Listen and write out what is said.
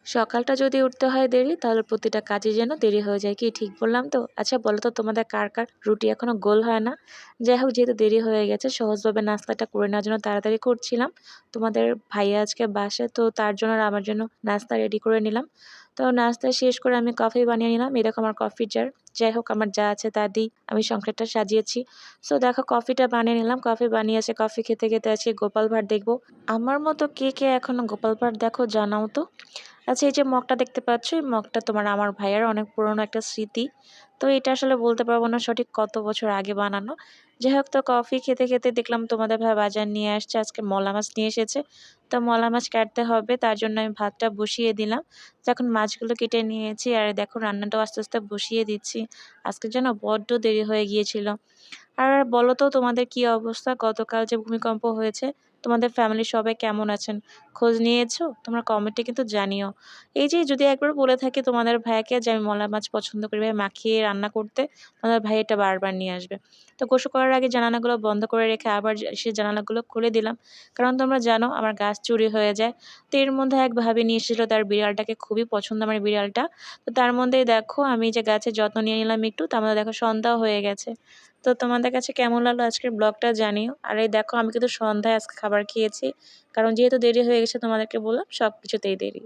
সকালটা যদি উঠতে হয় দেরি তাহলে প্রতিটা কাজে যেন দেরি হয়ে যায়। কি ঠিক বললাম তো? আচ্ছা বলো তো তোমাদের কার রুটি এখনো গোল হয় না? যাই হোক যেহেতু দেরি হয়ে গেছে সহজভাবে নাস্তাটা করে নেওয়ার জন্য তাড়াতাড়ি করছিলাম। তোমাদের ভাইয়া আজকে বাসায় তো তার জন্য আর আমার জন্য নাস্তা রেডি করে নিলাম। তো নাস্তা শেষ করে আমি কফি বানিয়ে নিলাম। এই দেখো আমার কফির জার। যাই হোক আমার যা আছে তা দিয়েই আমি সংসারটা সাজিয়েছি। সো দেখো কফিটা বানিয়ে নিলাম। কফি বানিয়েছে কফি খেতে আজকে গোপাল ভাঁড় দেখব। আমার মতো কে এখনো গোপাল ভাঁড় দেখো জানাও তো? আচ্ছা এই যে মগটা দেখতে পাচ্ছ এই মগটা তোমার আমার ভাইয়ের অনেক পুরনো একটা স্মৃতি। তো এটা আসলে বলতে পারবো না সঠিক কত বছর আগে বানানো। যাই হোক তো কফি খেতে দেখলাম তোমাদের ভাই বাজার নিয়ে আসছে আজকে মলা মাছ নিয়ে এসেছে। তো মলা মাছ কাটতে হবে তার জন্য আমি ভাতটা বসিয়ে দিলাম। তো এখন মাছগুলো কেটে নিয়েছি আর দেখো রান্নাটাও আস্তে বসিয়ে দিচ্ছি। আজকে যেন বড্ড দেরি হয়ে গিয়েছিল। আর বলো তো তোমাদের কি অবস্থা? গতকাল যে ভূমিকম্প হয়েছে, তোমাদের ফ্যামিলির সবাই কেমন আছেন? খোঁজ নিয়েছো? তোমরা কমেন্টে কিন্তু জানিও। এই যে যদি একবার বলে থাকি তোমাদের ভাইয়াকে যে আমি মলা মাছ পছন্দ করি ভাই মাখিয়ে রান্না করতে, তোমাদের ভাই এটা বারবার নিয়ে আসবে। তো গোসল করার আগে জানালাগুলো বন্ধ করে রেখে আবার সে জানালাগুলো খুলে দিলাম। কারণ তোমরা জানো আমার গাছ চুরি হয়ে যায়। তো এর মধ্যে এক ভাবি নিয়ে এসেছিল তার বিড়ালটাকে খুবই পছন্দ আমার বিড়ালটা। তো তার মধ্যেই দেখো আমি যে গাছের যত্ন নিয়ে নিলাম একটু, তার মধ্যে দেখো সন্ধ্যাও হয়ে গেছে। তো তোমাদের কাছে কেমন লাগলো আজকের ব্লগটা জানিও। আর এই দেখো আমি কিন্তু সন্ধ্যায় আজকে খাবার খেয়েছি। কারণ যেহেতু দেরি হয়ে গেছে তোমাদেরকে বললাম সবকিছুতেই দেরি।